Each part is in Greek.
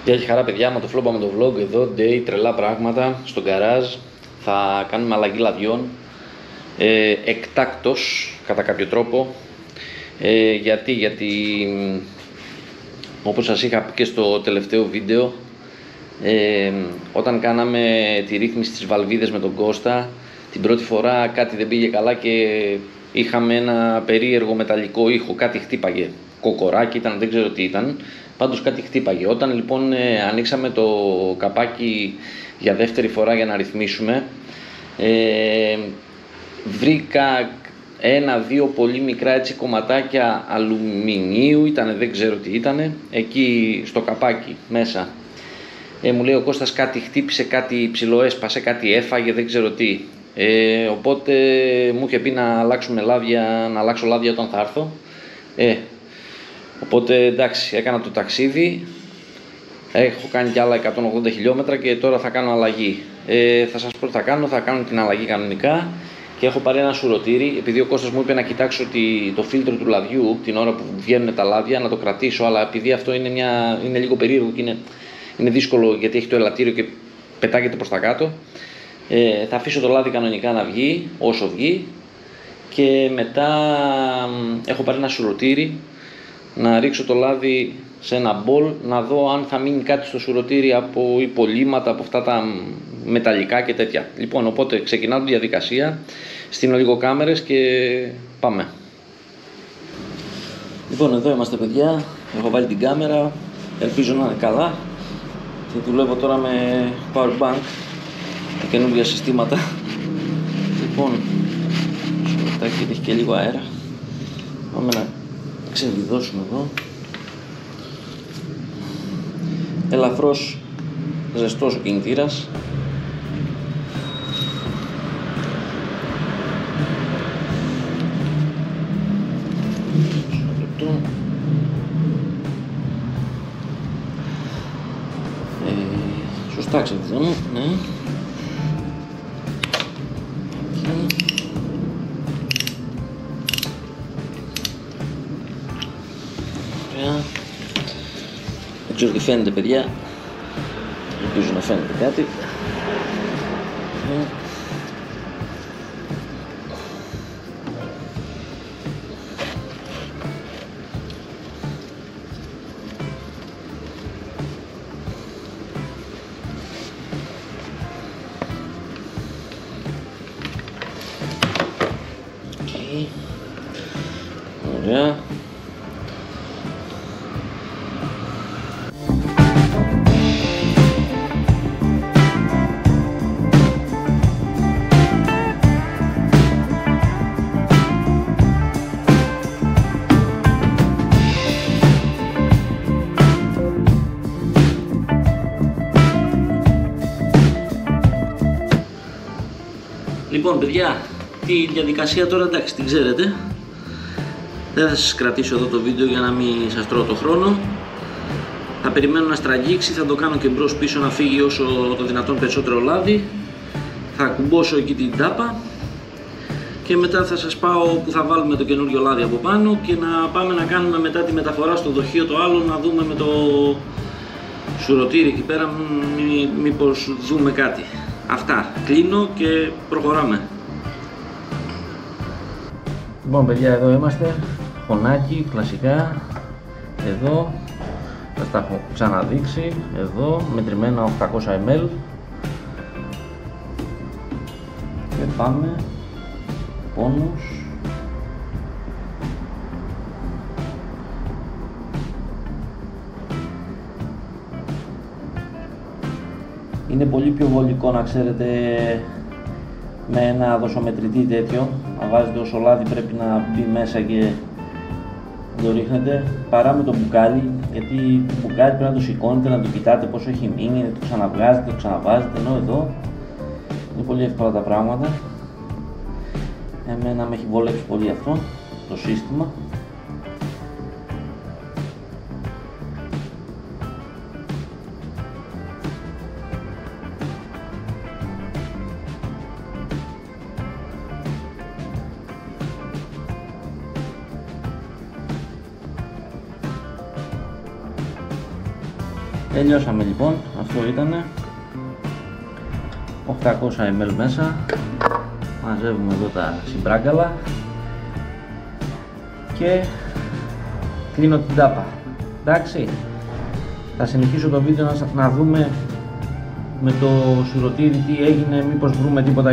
Γεια και χαρά παιδιά, με το Φλόμπα με το vlog εδώ, day, τρελά πράγματα στο γκαράζ. Θα κάνουμε αλλαγή λαδιών, εκτάκτος κατά κάποιο τρόπο. Γιατί όπως σας είχα πει και στο τελευταίο βίντεο, όταν κάναμε τη ρύθμιση της βαλβίδες με τον Κώστα, την πρώτη φορά κάτι δεν πήγε καλά και είχαμε ένα περίεργο μεταλλικό ήχο, κάτι χτύπαγε. Κοκοράκι ήταν, δεν ξέρω τι ήταν, πάντως κάτι χτύπαγε. Όταν λοιπόν ανοίξαμε το καπάκι για δεύτερη φορά για να ρυθμίσουμε, βρήκα ένα-δύο πολύ μικρά έτσι κομματάκια αλουμινίου, δεν ξέρω τι ήταν, εκεί στο καπάκι μέσα. Μου λέει ο Κώστας κάτι χτύπησε, κάτι ψιλοέσπασε, κάτι έφαγε, δεν ξέρω τι. Οπότε μου είχε πει να αλλάξω λάδια όταν θα έρθω. Οπότε εντάξει, έκανα το ταξίδι, έχω κάνει κι άλλα 180 χιλιόμετρα και τώρα θα κάνω αλλαγή. Θα σας πω τι θα κάνω την αλλαγή κανονικά και έχω πάρει ένα σουρωτήρι, επειδή ο Κώστας μου είπε να κοιτάξω το φίλτρο του λαδιού την ώρα που βγαίνουν τα λάδια, να το κρατήσω, αλλά επειδή αυτό είναι λίγο περίεργο και είναι δύσκολο γιατί έχει το ελαττήριο και πετάγεται προς τα κάτω, θα αφήσω το λάδι κανονικά να βγει όσο βγει και μετά έχω πάρει ένα σουρωτήρι να ρίξω το λάδι σε ένα μπολ, να δω αν θα μείνει κάτι στο σουρωτήρι από υπολείμματα, από αυτά τα μεταλλικά και τέτοια. Λοιπόν, οπότε ξεκινάω τη διαδικασία, στείνω λίγο κάμερες και πάμε. Λοιπόν, εδώ είμαστε παιδιά, έχω βάλει την κάμερα, ελπίζω να είναι καλά και δουλεύω τώρα με power bank, τα καινούργια συστήματα. Λοιπόν, σουρωτάκι έχει και λίγο αέρα, πάμε να ξεβιδώσουμε εδώ. Ελαφρώς ζεστός ο κινητήρας. Σωστά ξεβιδώνω, ναι. Δεν ξέρω τι φαίνεται παιδιά, ελπίζω να φαίνεται κάτι. Ωραία. Λοιπόν παιδιά, τη διαδικασία τώρα εντάξει την ξέρετε. Δεν θα σας κρατήσω εδώ το βίντεο για να μην σας τρώω το χρόνο. Θα περιμένω να στραγγίξει, θα το κάνω και μπρος πίσω να φύγει όσο το δυνατόν περισσότερο λάδι. Θα κουμπώσω εκεί την τάπα και μετά θα σας πάω που θα βάλουμε το καινούριο λάδι από πάνω και να πάμε να κάνουμε μετά τη μεταφορά στο δοχείο το άλλο, να δούμε με το σουρωτήρι εκεί πέρα μήπως δούμε κάτι. Αυτά, κλείνω και προχωράμε. Λοιπόν παιδιά, εδώ είμαστε, χωνάκι, κλασικά, εδώ, σας τα έχω ξαναδείξει, εδώ, μετρημένα 800 ml και πάμε, πόνους, είναι πολύ πιο βολικό να ξέρετε με ένα δοσομετρητή τέτοιο, να βάζετε όσο λάδι πρέπει να μπει μέσα και το ρίχνετε, παρά με το μπουκάλι, γιατί το μπουκάλι πρέπει να το σηκώνετε, να το κοιτάτε πόσο έχει μείνει, το ξαναβγάζετε, το ξαναβάζετε, ενώ εδώ είναι πολύ εύκολα τα πράγματα. Εμένα με έχει βολέψει πολύ αυτό το σύστημα. Τελειώσαμε λοιπόν, αυτό ήτανε 800 ml μέσα. Μαζεύουμε εδώ τα συμπράγκαλα και κλείνω την τάπα. Εντάξει, θα συνεχίσω το βίντεο να δούμε με το σουρωτήρι τι έγινε, μήπως βρούμε τίποτα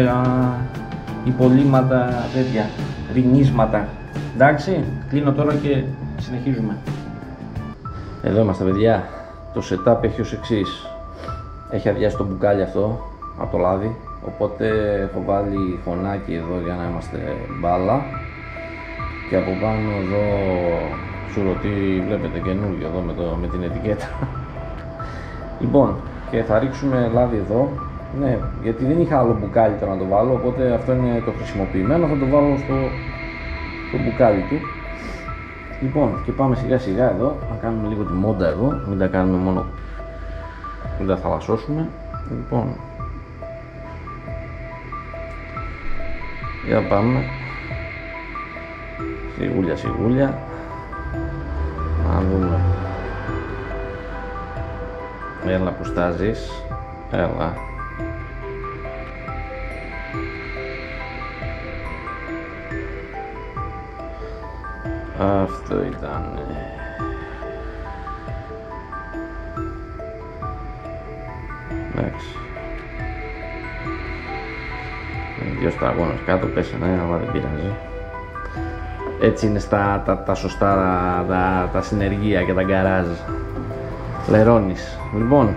υπολείμματα, τέτοια ρινίσματα. Εντάξει, κλείνω τώρα και συνεχίζουμε. Εδώ είμαστε παιδιά. Το setup έχει ως εξής. Έχει αδειάσει το μπουκάλι αυτό από το λάδι, οπότε έχω βάλει φωνάκι εδώ για να είμαστε μπάλα και από πάνω εδώ σουρωτήρι, βλέπετε καινούργιο εδώ με την ετικέτα. Λοιπόν, και θα ρίξουμε λάδι εδώ. Ναι, γιατί δεν είχα άλλο μπουκάλι τώρα να το βάλω, οπότε αυτό είναι το χρησιμοποιημένο, θα το βάλω στο μπουκάλι του. Λοιπόν, και πάμε σιγά σιγά εδώ, να κάνουμε λίγο τη μόντα εδώ, μην τα κάνουμε μόνο, μην τα θαλασσώσουμε. Λοιπόν, για πάμε, σιγούλια σιγούλια, να δούμε. Έλα που στάζεις, έλα. Αυτό ήταν. Εντάξει. Δύο σταγόνες κάτω πέσανε, αλλά δεν πειράζει. Έτσι είναι τα σωστά τα συνεργεία και τα γκαράζ. Λερώνεις. Λοιπόν,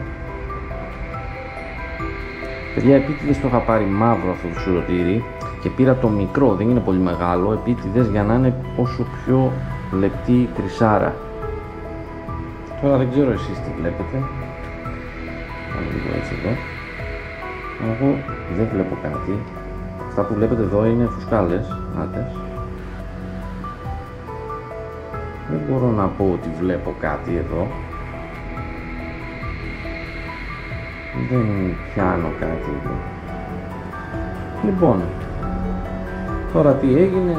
παιδιά, επίτηδες το είχα πάρει μαύρο αυτό το σουρωτήρι και πήρα το μικρό, δεν είναι πολύ μεγάλο, επίτηδες για να είναι όσο πιο λεπτή κρυσάρα. Τώρα δεν ξέρω εσείς τι βλέπετε. Πάμε λίγο έτσι εδώ. Εγώ δεν βλέπω κάτι. Αυτά που βλέπετε εδώ είναι φουσκάλες, άτες. Δεν μπορώ να πω ότι βλέπω κάτι εδώ. Δεν πιάνω κάτι εδώ. Λοιπόν, τώρα τι έγινε,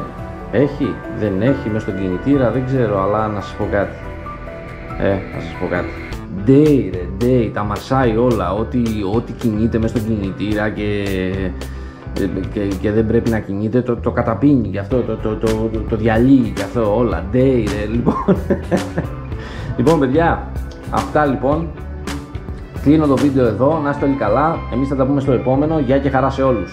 έχει, δεν έχει μες στον κινητήρα, δεν ξέρω, αλλά να σας πω κάτι. Να σας πω κάτι. Day ρε, day, τα μασάει όλα, ό,τι κινείται μες στον κινητήρα και δεν πρέπει να κινείται, το καταπίνει και αυτό, το διαλύει και αυτό, όλα, day ρε, λοιπόν. Λοιπόν παιδιά, αυτά λοιπόν. Κλείνω το βίντεο εδώ, να είστε όλοι καλά, εμείς θα τα πούμε στο επόμενο, γεια και χαρά σε όλους.